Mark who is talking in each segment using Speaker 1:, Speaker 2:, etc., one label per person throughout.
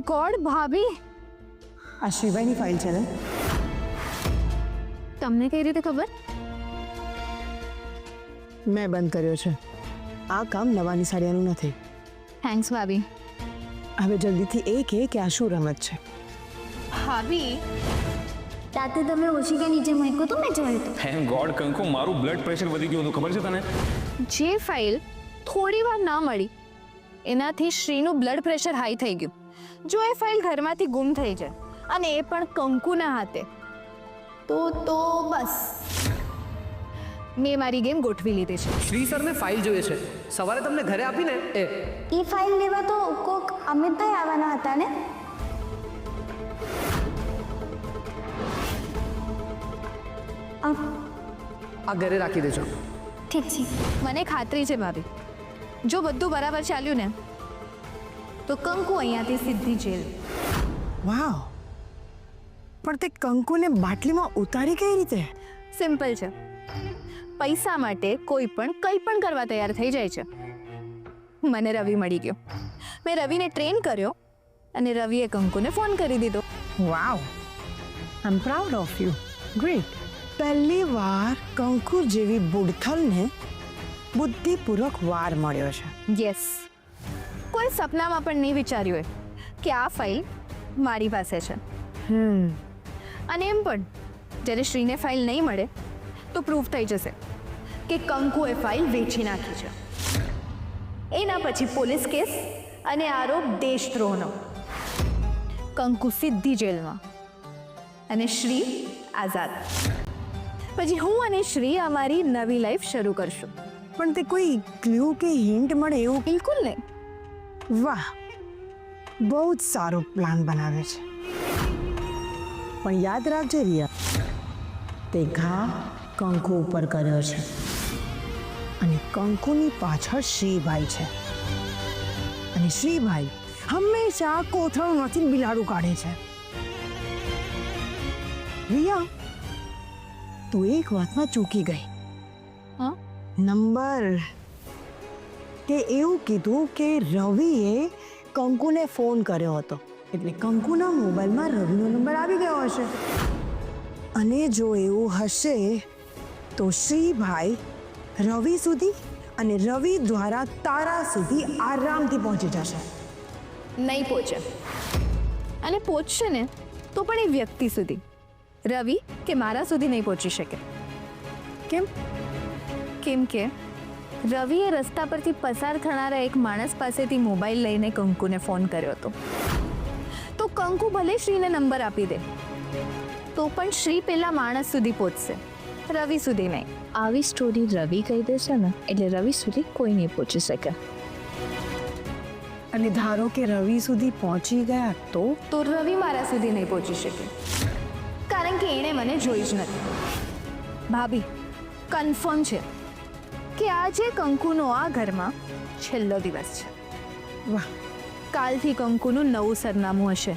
Speaker 1: God ભાભી,
Speaker 2: આ શિવાયની file છે ને?
Speaker 1: તમને કઈ રીતે ખબર?
Speaker 2: મેં બંધ કર્યો છે. આ કામ નવાની સાડિયાનું નથી.
Speaker 1: થેન્ક્સ ભાભી.
Speaker 2: હવે જલ્દીથી એ કહે કે આ શું રમત છે.
Speaker 1: ભાભી
Speaker 3: રાતે તમે ઓશિકા નીચે મૂક્યું તો મેં જોયું હતું.
Speaker 4: થેન્ક ગોડ કંકુ, મારું બ્લડ પ્રેશર વધી ગયું હતું, ખબર છે તને?
Speaker 1: જે ફાઇલ થોડી વાર ના મળી એનાથી શ્રીનું બ્લડ પ્રેશર હાઈ થઈ ગયું. જો એ ફાઇલ ઘરમાંથી ગુમ થઈ જાય અને એ પણ કંકુના હાથે તો બસ મેં મારી ગેમ ગોઠવી લીધી છે.
Speaker 5: શ્રી સરને ફાઇલ જોઈએ છે. સવારે તમને ઘરે આપીને
Speaker 3: એ ફાઇલ લેવા તો કોક અમિતભાઈ આવવાના હતા ને?
Speaker 5: આ ઘરે રાખી દેજો.
Speaker 3: ઠીક છે.
Speaker 1: મને ખાતરી છે ભાભી, જો બધું બરાબર ચાલ્યું ને તો કંકુ અહીંયાથી સીધી જેલ.
Speaker 2: વાવ, પણ તે કંકુને બાટલીમાં ઉતારી કઈ રીતે?
Speaker 1: સિમ્પલ છે. પૈસા માટે કોઈ પણ કંઈ પણ કરવા તૈયાર થઈ જાય છે. મને રવિ મળી ગયો, મેં રવિને ટ્રેન કર્યો અને રવિએ કંકુને ફોન કરી દીધો.
Speaker 2: Wow, I am proud of you. Great. પહેલી વાર કંકુ જેવી બુડથલને બુદ્ધિપૂર્વક વાર મળ્યો છે.
Speaker 1: યસ, કોઈ સપનામાં પણ નહીં વિચાર્યું હોય કે આ ફાઇલ મારી પાસે છે. અને એમ પણ જ્યારે શ્રીને ફાઇલ નહીં મળે તો પ્રૂફ થઈ જશે કે કંકુએ ફાઇલ વેચી નાખી છે. એના પછી પોલીસ કેસ અને આરોપ દેશદ્રોહનો. કંકુ સીધી જેલમાં અને શ્રી આઝાદ. પછી હું અને શ્રી અમારી નવી લાઈફ શરૂ કરશું.
Speaker 2: પણ તે કોઈ ક્લુ કે હિન્ટ મળે એવું?
Speaker 1: બિલકુલ નહીં.
Speaker 2: વાહ, બહુ જ સારો પ્લાન બનાવે છે. પણ યાદ રાખજે રિયા, તે ઘા કંકુ ઉપર કર્યો છે અને કંકુની પાછળ શ્રીભાઈ છે. અને શ્રીભાઈ હંમેશા કોથળમાંથી બિલાડું કાઢે છે. રિયા, તું એક વાતમાં ચૂકી ગઈ.
Speaker 1: હા?
Speaker 2: નંબર. તે એવું કીધું કે રવિએ કંકુને ફોન કર્યો હતો, એટલે કંકુના મોબાઈલમાં રવિનો નંબર આવી ગયો હશે. અને જો એવું હશે તો શ્રીભાઈ રવિ સુધી અને રવિ દ્વારા તારા સુધી આરામથી પહોંચી જશે.
Speaker 1: નહીં પહોંચે, અને પહોંચશે ને તો પણ એ વ્યક્તિ સુધી, રવિ કે મારા સુધી નહીં પહોંચી શકે.
Speaker 2: કેમ?
Speaker 1: કેમ કે રવિએ રસ્તા પરથી પસાર થનારા એક માણસ પાસેથી મોબાઈલ લઈને કંકુને ફોન કર્યો હતો. તો કંકુ ભલે શ્રીને નંબર આપી દે તો પણ શ્રી પેલા માણસ સુધી પહોંચશે, રવિ સુધી નહીં.
Speaker 6: આવી સ્ટોરી રવિ કહી દેશે ને એટલે રવિ સુધી કોઈ નહીં પહોંચી શકે.
Speaker 2: અને ધારો કે રવિ સુધી પહોંચી ગયા તો?
Speaker 1: તો રવિ મારા સુધી નહીં પહોંચી શકે, કારણ કે એણે મને જોઈ જ નથી. ભાભી, કન્ફર્મ છે કે આજે કંકુનો આ ઘરમાં છેલ્લો દિવસ છે.
Speaker 2: વાહ,
Speaker 1: કાલથી કંકુનું નવું સરનામું હશે,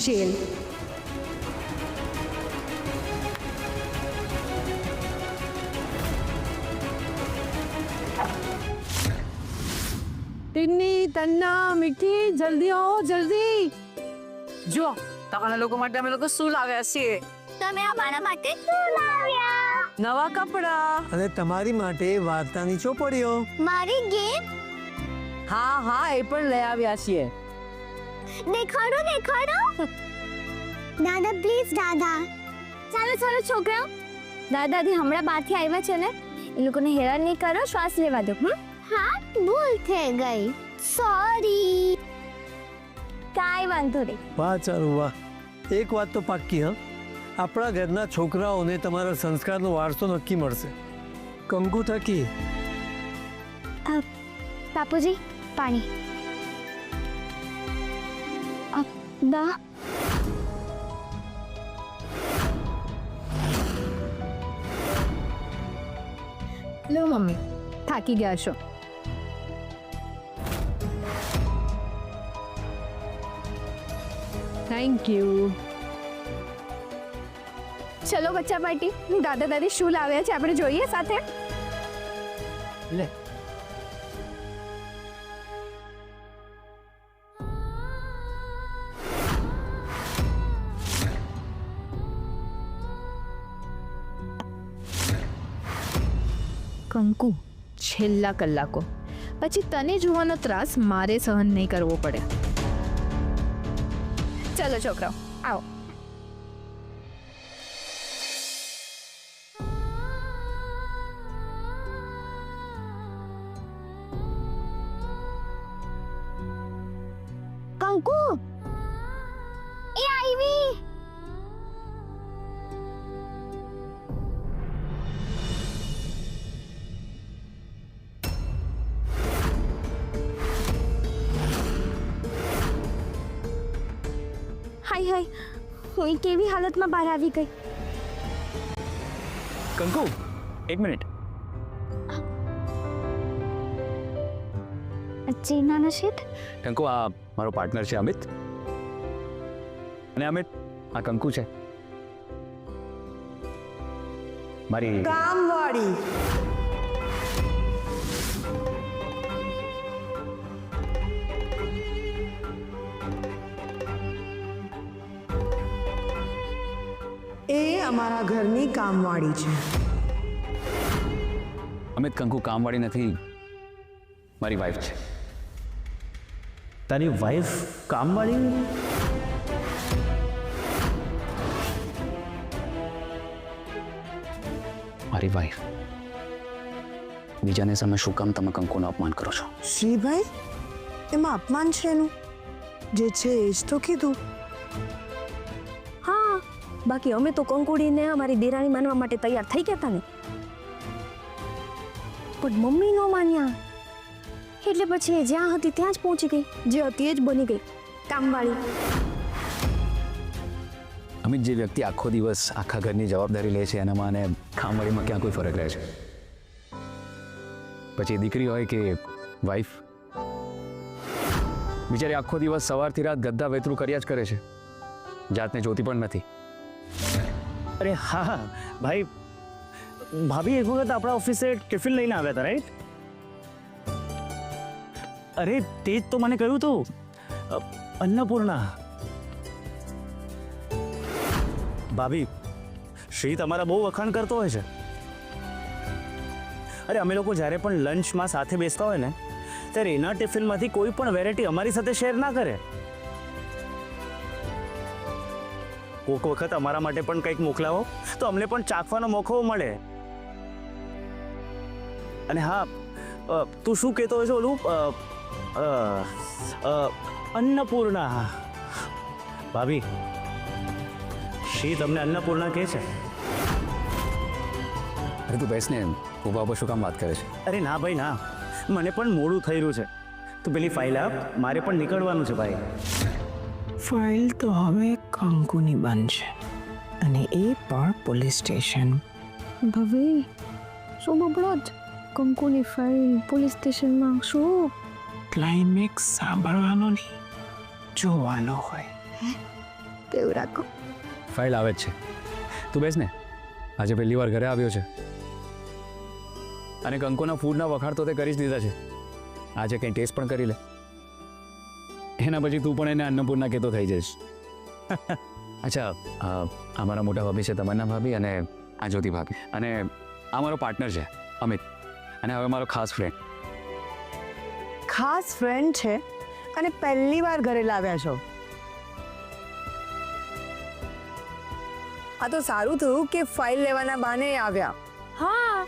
Speaker 1: જેલ.
Speaker 7: ટિન્ની, તન્ના, મીઠી, જલ્દી આવો, જલ્દી.
Speaker 5: જો તમારા લોકો માટે અમે લોકો શું લાવ્યા છીએ?
Speaker 3: તમે અમારા માટે શું લાવ્યા?
Speaker 7: નવા કપડા.
Speaker 8: અને તમારી માટે વાર્તાની ચોપડીઓ.
Speaker 3: મારી ગેમ
Speaker 7: હા હા, એ પણ લઈ આવ્યા છીએ.
Speaker 3: દેખાડો દેખાડો. દાદા પ્લીઝ દાદા. ચાલો ચાલો છોકરાઓ, દાદાજી હમણાં બહારથી આવ્યા છે ને, એ લોકોને હેરાન નહીં કરો, શ્વાસ લેવા દો. હા, ભૂલ થઈ ગઈ, સોરી. કાંઈ વાંધો નહીં.
Speaker 8: વાહ ચારું વાહ, એક વાત તો પાક્કી હા, આપણા ઘરના છોકરાઓને તમારા સંસ્કારનો વારસો નક્કી મળશે, કંકુ થકી.
Speaker 3: બાપુજી, પાણી. બા,
Speaker 1: લો મમ્મી, થાકી ગયા છો.
Speaker 7: Thank you.
Speaker 1: ચલો બચ્ચા પાર્ટી, દાદા દાદી શું લાવ્યા છે આપણે જોઈએ સાથે.
Speaker 7: લે.
Speaker 1: કંકુ છેલ્લા કલાકો પછી તને જોવાનો ત્રાસ મારે સહન નહીં કરવો પડે. ચલો છોકરાઓ આવો.
Speaker 3: કંકુ એ આવી. હાય હાય, હું કેવી હાલતમાં બહાર આવી ગઈ.
Speaker 4: કંકુ એક મિનિટ.
Speaker 3: ચીનાના શેઠ,
Speaker 4: કંકુ આ મારો પાર્ટનર છે અમિત. અને અમિત આ કંકુ છે મારી.
Speaker 2: કામવાળી. એ અમારા ઘરની કામવાળી છે.
Speaker 4: અમિત કંકુ કામવાળી નથી, મારી વાઈફ છે.
Speaker 9: તારી વાઈફ કામવાળી?
Speaker 4: મારી વાઈફ. બીજાને સામે શું કામ તમે કંકુનું અપમાન કરો છો?
Speaker 2: શ્રીભાઈ, એમાં અપમાન છે એનું? જે છે એ જ તો કીધું.
Speaker 3: હા, બાકી અમે તો કંકુડીને અમારી દેરાણી માનવા માટે તૈયાર થઈ ગયા હતા ને, પણ મમ્મી ન માન્યા. એટલે પછી એ જ્યાં હતી ત્યાં જ પહોંચી ગઈ, જે હતી એ જ બની ગઈ કામવાળી.
Speaker 4: અમિત, જે વ્યક્તિ આખો દિવસ આખા ઘરની જવાબદારી લે છે એનામાં અને કામવાળીમાં ક્યાં કોઈ ફરક રહે છે? પછી દીકરી હોય કે વાઈફ, બિચારી આખો દિવસ સવારથી રાત ગદ્દા વેતરું કર્યા જ કરે છે, જાતને જોતી પણ નથી.
Speaker 9: અરે હા ભાઈ, ભાભી એક વખત આપણા ઓફિસે ટિફિન લઈને આવ્યા હતા, રાઈટ? અરે તે જ તો મને કહ્યું હતું, અન્નપૂર્ણા. ભાભી, શ્રી તમારા બહુ વખાણ કરતો હોય છે. અરે અમે લોકો જ્યારે પણ લંચમાં સાથે બેસતા હોય ને, ત્યારે એના ટિફિનમાંથી કોઈ પણ વેરાયટી અમારી સાથે શેર ના કરે. કોઈક વખત અમારા માટે પણ કંઈક મોકલાવો તો અમને પણ ચાખવાનો મોકો મળે. અને હા, તું શું કહેતો હોય છે ઓલું અન્નપૂર્ણા? ભાભી, શ્રી તમને અન્નપૂર્ણા કહે છે?
Speaker 4: અરે તું બેસને, ઉભા ઉભા શું કામ વાત કરે છે?
Speaker 9: અરે ના ભાઈ ના, મને પણ મોડું થઈ રહ્યું છે. તું પેલી ફાઇલ આપ, મારે પણ નીકળવાનું છે ભાઈ.
Speaker 7: ફાઇલ તો હવે કંકુની બનશે, અને એ પણ પોલીસ સ્ટેશન.
Speaker 3: ભવે શું બબડો જ, કંકુની ફાઇલ પોલીસ સ્ટેશનમાં શું?
Speaker 7: ક્લાઇમેક્સ સાંભળવાનો નહીં, જોવાનો હોય.
Speaker 3: તેવું રાખો.
Speaker 4: ફાઇલ આવે જ છે, તું બેસ ને. આજે પહેલી વાર ઘરે આવ્યો છે અને કંકુના ફૂડના વખાણ તો તે કરી જ દીધા છે. આજે કંઈ ટેસ્ટ પણ કરી લે, એના પછી તું પણ એને અન્નપૂર્ણા કહેતો થઈ જઈશ. અચ્છા, આ મારા મોટા ભાભી છે તમન્ના ભાભી, અને આ જ્યોતિ ભાભી, અને આ મારો પાર્ટનર છે અમિત, અને હવે મારો ખાસ ફ્રેન્ડ.
Speaker 2: ખાસ ફ્રેન્ડ છે અને પહેલી વાર ઘરે લાવ્યા છો. આ તો સારું થયું કે ફાઇલ લેવાના બાને આવ્યા.
Speaker 1: હા,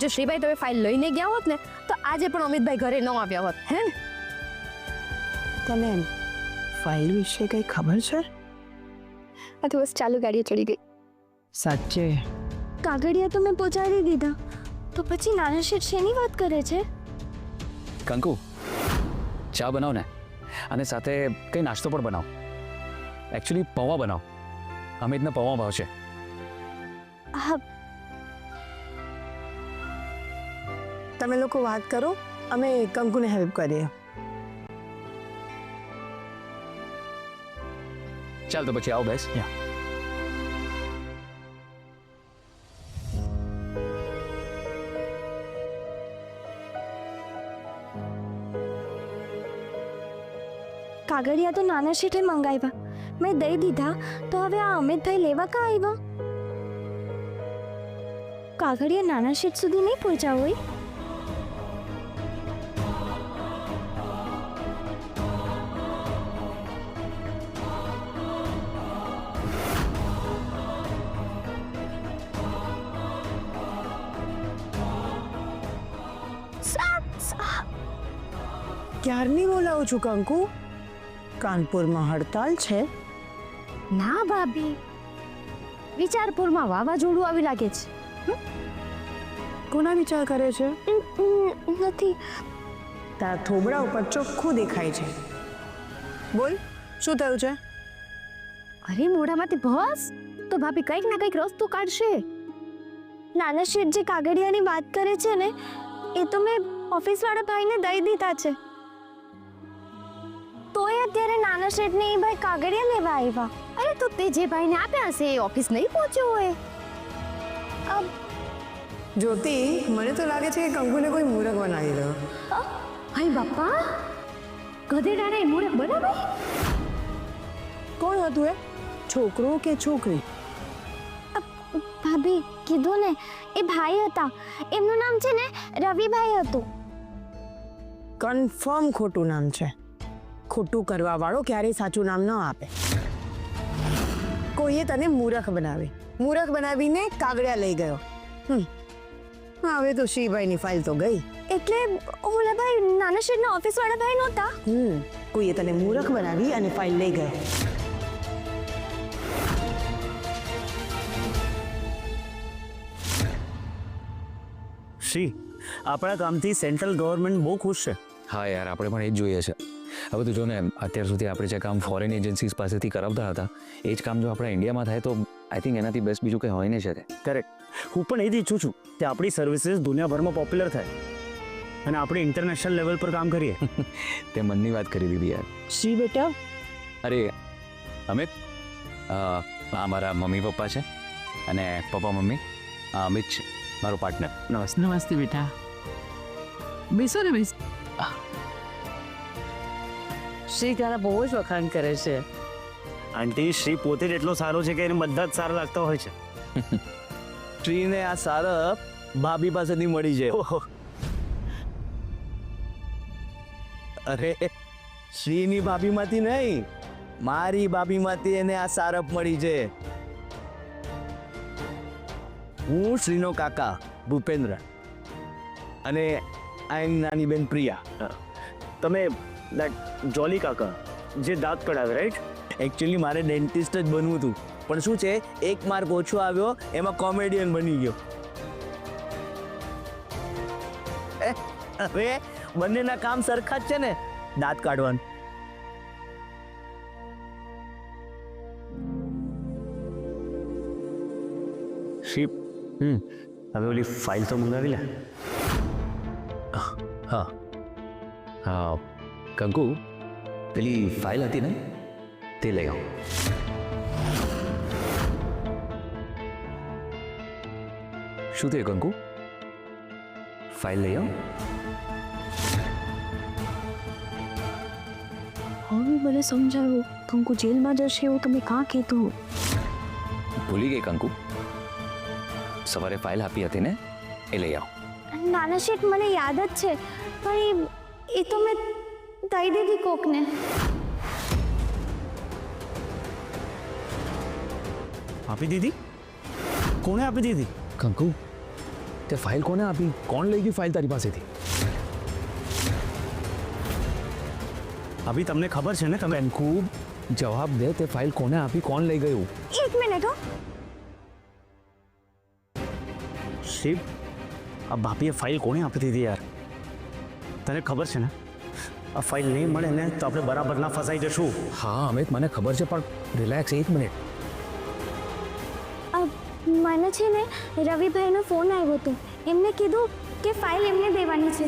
Speaker 1: જો શ્રીભાઈ તમે ફાઇલ લઈને ગયા હોત ને તો આજે પણ અમિતભાઈ ઘરે ન આવ્યા હોત. હે,
Speaker 2: તને ફાઇલ વિશે કંઈ ખબર છે?
Speaker 3: આ તો બસ ચાલુ ગાડીએ ચડી ગઈ.
Speaker 7: સાચે
Speaker 3: કાગળિયા તો મેં પહોંચાડી દીધા, તો પછી નાના શેઠ શેની વાત કરે છે?
Speaker 4: કંકુ, ચા બનાવ ને, અને સાથે કંઈ નાસ્તો પણ બનાવ. એકચ્યુઅલી પૌવા બનાવ, અમિતને પૌવા ભાવશે.
Speaker 3: હા,
Speaker 2: તમે લોકો વાત કરો, અમે કંકુને હેલ્પ કરીએ.
Speaker 4: ચાલ તો પછી આવો, બેસ.
Speaker 3: કાગળિયા તો નાના શેઠે મંગાવ્યા, મેં દઈ દીધા, તો હવે આ અમિતભાઈ લેવા કાં આવ્યા? કાગળિયા નાના શેઠ સુધી નહીં પહોંચ્યા હોય?
Speaker 2: ક્યારની બોલાવું છું કંકુ. કાનપુરમાં હડતાલ છે.
Speaker 3: ના ભાભી, વિચારપુરમાં વાવાઝોડું આવી લાગે છે.
Speaker 2: કોના વિચાર કરે છે?
Speaker 3: નથી.
Speaker 2: તારા થોબડા ઉપર ચોખ્ખું દેખાય છે. બોલ, શું થયું છે?
Speaker 3: અરે મોઢામાંથી ભસ તો ભાભી કંઈક ના કંઈક રસ્તો કાઢશે. નાના શેઠ જે કાગળિયાની વાત કરે છે ને, એ તો મેં ઓફિસવાળા ભાઈને દઈ દીધા છે. તોય અત્યારે નાના શેઠને એ ભાઈ કાગળિયા લેવા આવ્યા. અરે તો તે જે ભાઈને આપ્યા હશે એ ઓફિસ નહીં પહોંચ્યો હોય.
Speaker 2: જ્યોતિ, મને તો લાગે છે કે કંકુને કોઈ મૂરખ બનાવી રહ્યો.
Speaker 3: હાય બાપા, ગધેડાને મૂરખ બનાવાય?
Speaker 2: કોણ હતું એ? છોકરો કે છોકરી?
Speaker 3: ભાભી કીધું ને, એ ભાઈ હતા. એમનું નામ છે ને રવિભાઈ હતું.
Speaker 2: કન્ફર્મ ખોટું નામ છે. ખોટું કરવા વાળો ક્યારેય સાચું નામ ન આપે. કોઈએ તને મૂરખ બનાવી, મૂરખ બનાવીને કાગળિયા લઈ ગયો. હવે તો શ્રીભાઈની ફાઇલ તો ગઈ.
Speaker 3: એટલે ઓલા ભાઈ નાના શેઠના ઓફિસવાળા ભાઈ નહોતા?
Speaker 2: કોઈએ તને મૂરખ બનાવી અને ફાઇલ લઈ ગયો.
Speaker 9: શ્રી, આપણા કામથી સેન્ટ્રલ ગવર્મેન્ટ બહુ ખુશ છે.
Speaker 4: હા યાર, આપણે પણ એ જ જોઈએ છે. હવે તું જો ને, અત્યાર સુધી આપણે જે કામ ફોરેન એજન્સીઝ પાસેથી કરાવતા હતા એ જ કામ જો આપણા ઇન્ડિયામાં થાય તો આઈ થિંક એનાથી બેસ્ટ બીજું કંઈ હોય નહીં શકે.
Speaker 9: કરેક્ટ. હું પણ એ જ ઈચ્છું છું કે આપણી સર્વિસીસ દુનિયાભરમાં પોપ્યુલર થાય અને આપણે ઇન્ટરનેશનલ લેવલ પર કામ કરીએ.
Speaker 4: તે મનની વાત કરી દીધી યાર.
Speaker 2: શ્રી બેટા,
Speaker 4: અરે અમિત, આ મારા મમ્મી પપ્પા છે અને પપ્પા મમ્મી. આ અમિત છે મારો પાર્ટનર.
Speaker 9: નમસ્તે.
Speaker 5: નમસ્તે બેટા. બેસો ને બેસ. શ્રી તારા બહુ જ વખાણ કરે છે.
Speaker 9: આંટી, શ્રી પોતે જ એટલો સારો છે કે એને બધા જ સારા લાગતા હોય છે.
Speaker 10: શ્રીને આ સારપ ભાભી પાસેથી મળી જાય.
Speaker 9: ઓહો,
Speaker 10: અરે શ્રીની ભાભીમાંથી નહીં, મારી ભાભીમાંથી એને આ સારપ મળી છે. હું શ્રીનો કાકા ભૂપેન્દ્ર અને આ એની નાની બેન પ્રિયા.
Speaker 9: તમે જોલી કાકા જે દાંત કઢાવે, રાઈટ?
Speaker 10: એકચ્યુઅલી મારે ડેન્ટિસ્ટ જ બનવું હતું, પણ શું છે, એક માર્ક ઓછો આવ્યો, એમાં કોમેડિયન બની ગયો. હવે બંનેના કામ સરખા જ છે ને, દાંત કાઢવાનું.
Speaker 9: શ્રી, હવે ઓલી ફાઇલ તો મંગાવી લે.
Speaker 4: હા હા, કંકુ, પેલી ફાઇલ હતી ને તે લઈ આવો. શું થયું કંકુ? ફાઇલ લઈ આવો.
Speaker 6: હવે મને સમજાવ્યું, કંકુ જેલમાં જશે એવું તમે કાં કીધું?
Speaker 4: ભૂલી ગઈ કંકુ? સવારે ફાઇલ આપી હતી ને, એ લઈ આવો.
Speaker 3: નાના શેઠ, મને યાદ જ છે, પણ એ તો મેં દઈ દીધી કોકને.
Speaker 9: આપી દીધી? કોણે આપી દીધી?
Speaker 4: કંકુ, તે ફાઇલ કોને આપી? કોણ લઈ ગયું ફાઇલ તારી પાસેથી?
Speaker 9: અભી તમને ખબર છે ને? તમે
Speaker 4: કંકુ, જવાબ દે, તે ફાઇલ કોને આપી? કોણ લઈ ગયું?
Speaker 3: એક મિનિટ હો.
Speaker 9: શિવ, આ ભાભીએ ફાઇલ કોણે આપી દીધી યાર? તને ખબર છે ને, આ ફાઇલ નહીં મળે ને તો આપણે બરાબર ના ફસાઈ જશું.
Speaker 4: હા અમિત, મને ખબર છે, પણ રિલેક્સ, એક મિનિટ.
Speaker 3: મને છે ને રવિભાઈનો ફોન આવ્યો હતો. એમને કીધું કે ફાઇલ એમને દેવાની છે.